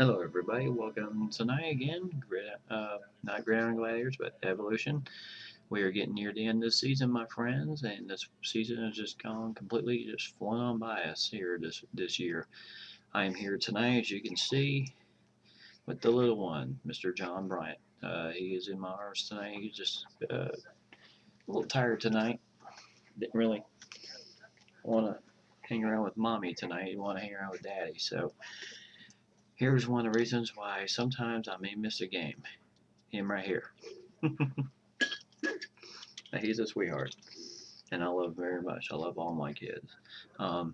Hello, everybody. Welcome tonight again. Not Gridiron Gladiators, but Evolution. We are getting near the end of the season, my friends, and this season has just gone completely just flown on by us here this year. I am here tonight, as you can see, with the little one, Mr. John Bryant. He is in my arms tonight. He's just a little tired tonight. Didn't really want to hang around with mommy tonight. He want to hang around with daddy. So here's one of the reasons why sometimes I may miss a game. Him right here. He's a sweetheart, and I love him very much. I love all my kids, um,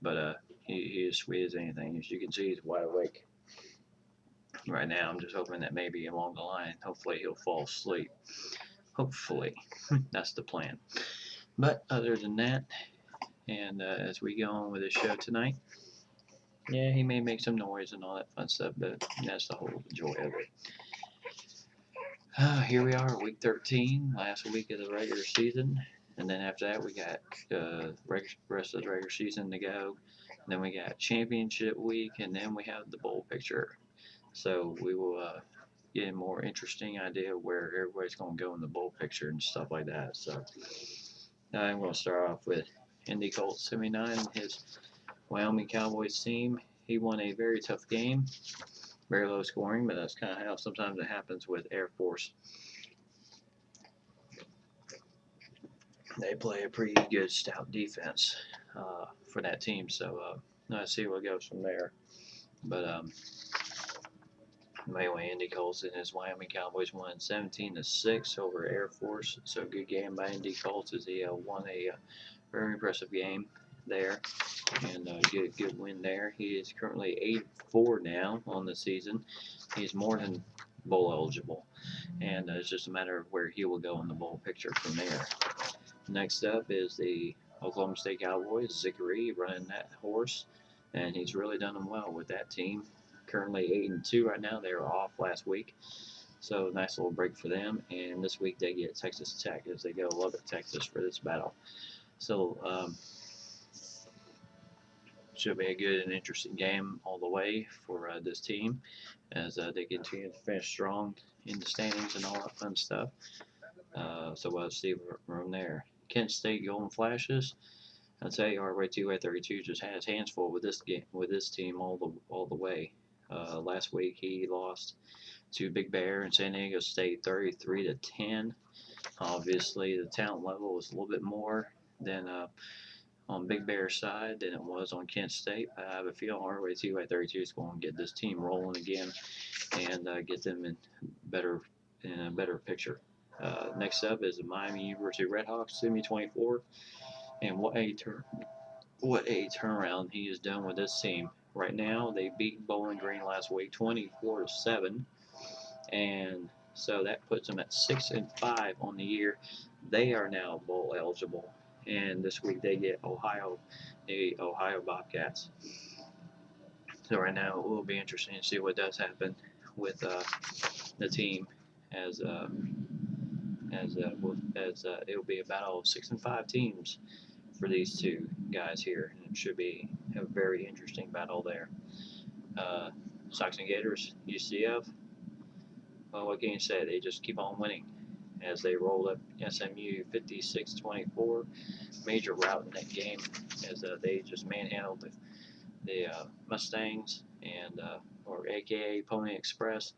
but he is sweet as anything. As you can see, he's wide awake right now. I'm just hoping that maybe along the line, hopefully he'll fall asleep. Hopefully, that's the plan. But other than that, and as we go on with the show tonight, yeah, he may make some noise and all that fun stuff, but that's the whole joy of it. Here we are, week 13, last week of the regular season. And then after that, we got rest of the regular season to go. And then we got championship week, and then we have the bowl picture. So we will get a more interesting idea of where everybody's going to go in the bowl picture and stuff like that. So I'm going to start off with Indy Colt 79, his Wyoming Cowboys team. He won a very tough game, very low scoring, but that's kind of how sometimes it happens with Air Force. They play a pretty good stout defense for that team. So let's see what goes from there. But anyway, Indy Colts and his Wyoming Cowboys won 17-6 over Air Force. So good game by Indy Colts as he won a very impressive game there, and good win there. He is currently 8-4 now on the season. He's more than bowl eligible, and it's just a matter of where he will go in the bowl picture from there. Next up is the Oklahoma State Cowboys, Zickery running that horse, and he's really done them well with that team. Currently 8-2 right now. They were off last week, so nice little break for them. And this week they get Texas Tech as they go Lubbock, Texas for this battle. So should be a good and interesting game all the way for this team as they continue to finish strong in the standings and all that fun stuff. So we'll see from there. Kent State Golden Flashes. I'd say RY2 just had his hands full with this game, with this team all the way. Last week he lost to Big Bear and San Diego State 33-10. Obviously the talent level was a little bit more than on Big Bear's side than it was on Kent State. I have a feeling RY2 is going to get this team rolling again and get them in a better picture. Next up is the Miami University Redhawks, Semi-24, and what a turnaround he has done with this team. Right now, they beat Bowling Green last week, 24-7, and so that puts them at 6-5 on the year. They are now bowl eligible, and this week they get the Ohio Bobcats. So right now it will be interesting to see what does happen with the team as it'll be a battle of 6-5 teams for these two guys here, and it should be a very interesting battle there. Sox and Gators, UCF. Well, what can you say? They just keep on winning as they roll up SMU 56-24. Major rout in that game as they just manhandled the Mustangs and or AKA Pony Express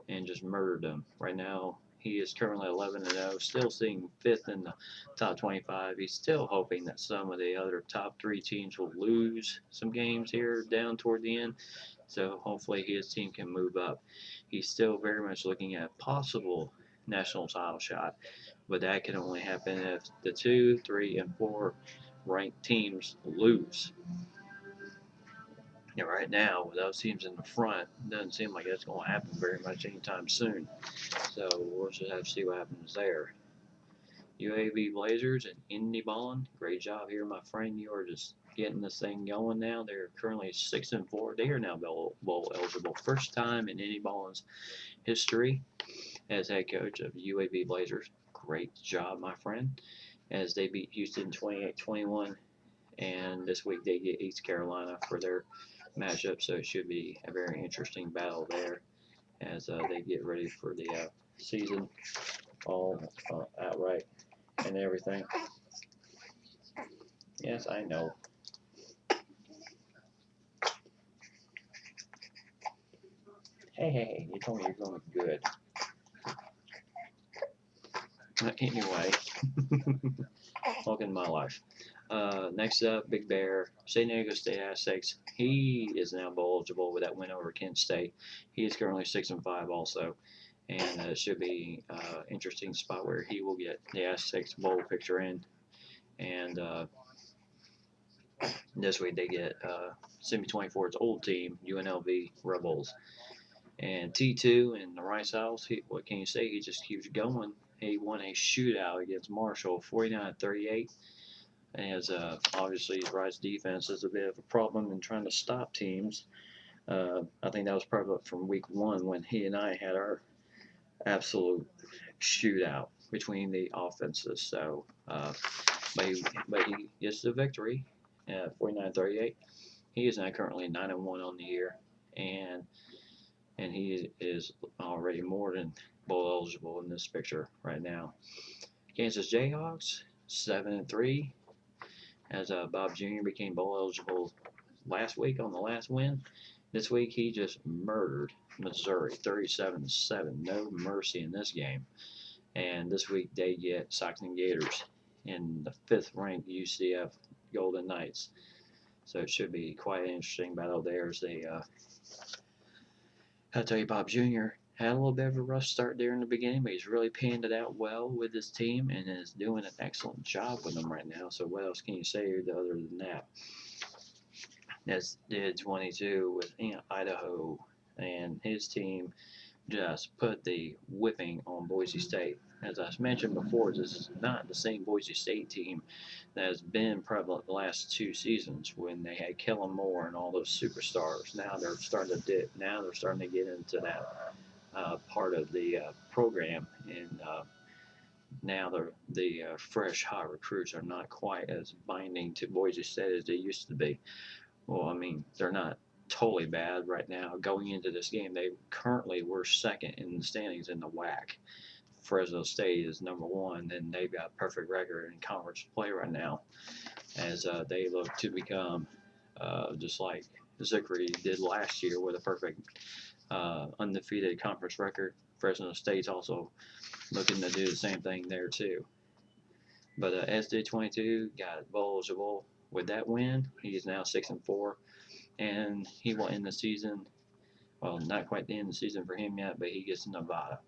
and just murdered them. Right now, he is currently 11-0, still sitting fifth in the top 25. He's still hoping that some of the other top three teams will lose some games here down toward the end. So hopefully his team can move up. He's still very much looking at possible national title shot, but that can only happen if the 2, 3, and 4 ranked teams lose. And right now, with those teams in the front, it doesn't seem like that's going to happen very much anytime soon. So we'll just have to see what happens there. UAB Blazers and Indy Ballin, great job here, my friend. You are just getting this thing going now. They're currently 6-4. They are now bowl eligible. First time in Indy Ballin's history as head coach of UAB Blazers. Great job, my friend, as they beat Houston 28-21. And this week they get East Carolina for their matchup, so it should be a very interesting battle there as they get ready for the season all outright and everything. Yes, I know. Hey, you told me you're going good. Anyway, welcome to my life. Next up, Big Bear, San Diego State Aztecs. He is now bowl eligible with that win over Kent State. He is currently 6-5 also, and it should be interesting spot where he will get the Aztecs bowl picture in. And this week they get Semi 24's old team, UNLV Rebels. And T2 in the Rice House, what can you say? He just keeps going. He won a shootout against Marshall, 49-38. As obviously Rice defense is a bit of a problem in trying to stop teams. I think that was probably from week 1 when he and I had our absolute shootout between the offenses. So, but he gets the victory at 49-38. He is now currently 9-1 on the year, and he is already more than bowl eligible in this picture right now. Kansas Jayhawks 7-3, as Bob Jr. became bowl eligible last week on the last win. This week he just murdered Missouri 37-7. No mercy in this game. And this week they get Saxon Gators in the 5th ranked UCF Golden Knights. So it should be quite an interesting battle there as they I'll tell you, Bob Jr. had a little bit of a rough start there in the beginning, but he's really panned it out well with his team and is doing an excellent job with them right now. So what else can you say other than that? As did 22 with Idaho, and his team just put the whipping on Boise State. As I mentioned before, this is not the same Boise State team that has been prevalent the last 2 seasons when they had Kellen Moore and all those superstars. Now they're starting to dip. Now they're starting to get into that part of the program, and now the fresh, hot recruits are not quite as binding to Boise State as they used to be. Well, I mean, they're not totally bad right now. Going into this game, they currently were second in the standings in the WAC. Fresno State is number 1, and they've got a perfect record in conference play right now, as they look to become just like Zickery did last year with a perfect undefeated conference record. Fresno State's also looking to do the same thing there too. But SD22 got bowl eligible with that win. He is now 6-4, and he will end the season. Well, not quite the end of the season for him yet, but he gets Nevada.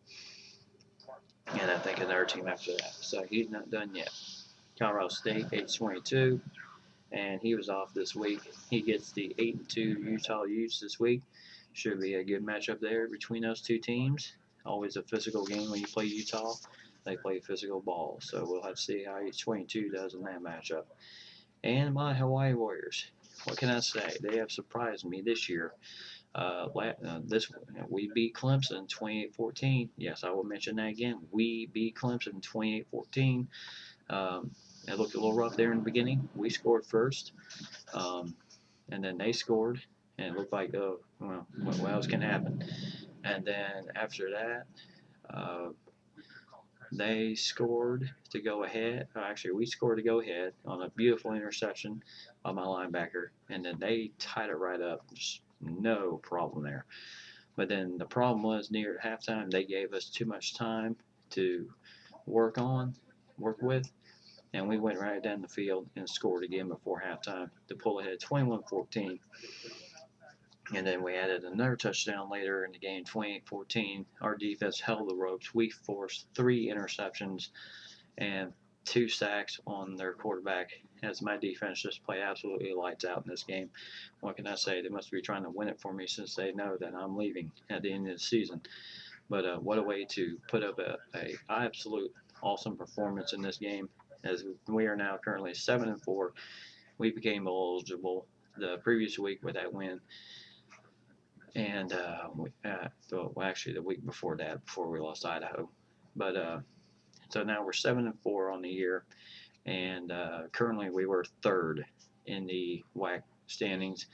And I think another team after that. So he's not done yet. Colorado State, 8-22, and he was off this week. He gets the 8-2 Utah Utes this week. Should be a good matchup there between those two teams. Always a physical game when you play Utah. They play physical ball, so we'll have to see how 8-22 does in that matchup. And my Hawaii Warriors. What can I say? They have surprised me this year. We beat Clemson 28-14. Yes, I will mention that again. We beat Clemson 28-14. It looked a little rough there in the beginning. We scored first, and then they scored, and it looked like, oh, well, what else can happen? And then after that, they scored to go ahead. Actually, we scored to go ahead on a beautiful interception by my linebacker, and then they tied it right up. Just no problem there. But then the problem was near halftime, they gave us too much time to work with, and we went right down the field and scored again before halftime to pull ahead 21-14. And then we added another touchdown later in the game, 28-14. Our defense held the ropes. We forced 3 interceptions and 2 sacks on their quarterback, as my defense just played absolutely lights out in this game. What can I say? They must be trying to win it for me since they know that I'm leaving at the end of the season. But what a way to put up a absolute awesome performance in this game, as we are now currently 7-4. We became eligible the previous week with that win. And actually the week before that, before we lost Idaho. But so now we're 7-4 on the year, and currently we were 3rd in the WAC standings,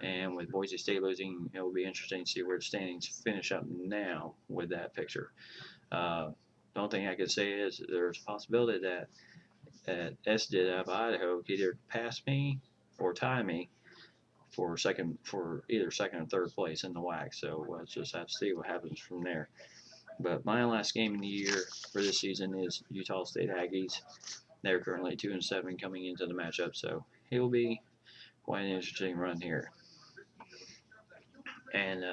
And with Boise State losing, it will be interesting to see where the standings finish up now with that picture. The only thing I could say is there's a possibility that S did out of Idaho could either pass me or tie me for either second or third place in the WAC. So we'll just have to see what happens from there. But my last game in the year for this season is Utah State Aggies. They're currently 2-7 coming into the matchup, so it will be quite an interesting run here. And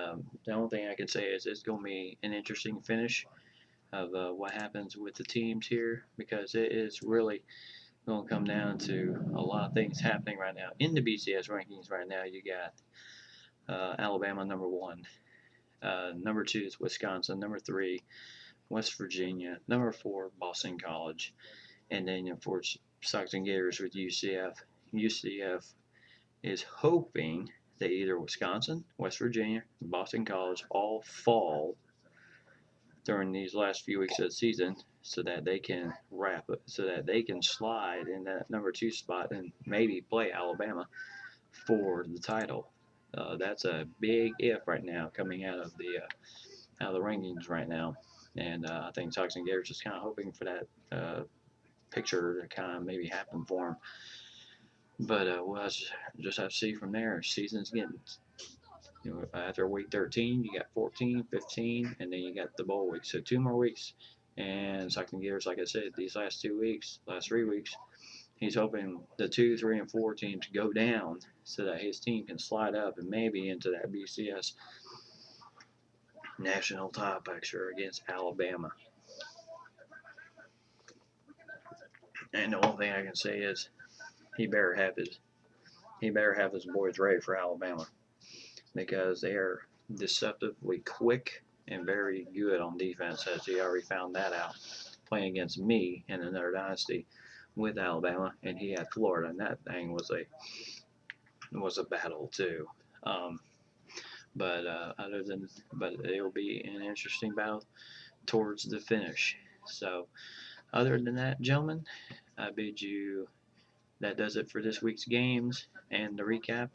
the only thing I can say is it's going to be an interesting finish of what happens with the teams here, because it is really going to come down to a lot of things happening right now. In the BCS rankings right now, you got Alabama number 1, number 2 is Wisconsin, number 3 West Virginia, number 4 Boston College, and then of course Stockton Gators with UCF. UCF is hoping that either Wisconsin, West Virginia, and Boston College all fall during these last few weeks of the season, so that they can wrap it, so that they can slide in that number 2 spot and maybe play Alabama for the title. That's a big if right now, coming out of the rankings right now, and I think Stockton Gators is kind of hoping for that picture to kind of maybe happen for them. But we'll just have to see from there. Season's getting, after week 13, you got 14, 15, and then you got the bowl week. So 2 more weeks. And Stockton Gators, like I said, these last 3 weeks, he's hoping the 2, 3, and 4 teams go down so that his team can slide up and maybe into that BCS national title picture against Alabama. And the only thing I can say is he better have his boys ready for Alabama, because they are deceptively quick and very good on defense, as he already found that out playing against me in another dynasty with Alabama, and he had Florida, and that thing was a battle too. But it will be an interesting battle towards the finish. So other than that, gentlemen, I bid you, that does it for this week's games and the recap.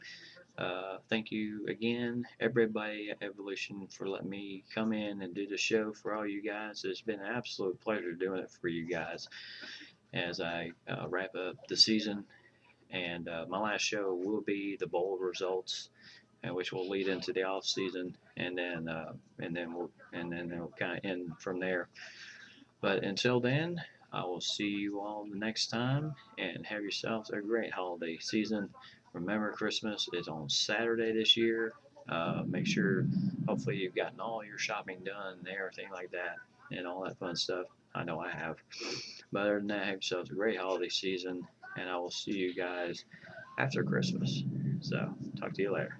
Thank you again, everybody at Evolution, for letting me come in and do the show for all you guys. It's been an absolute pleasure doing it for you guys as I wrap up the season. And my last show will be the bowl results, which will lead into the off season, and then it'll kind of end from there. But until then, I will see you all the next time, and have yourselves a great holiday season. Remember, Christmas is on Saturday this year. Make sure, hopefully, you've gotten all your shopping done and everything like that, and all that fun stuff. I know I have. But other than that, have yourselves a great holiday season, and I will see you guys after Christmas. So, talk to you later.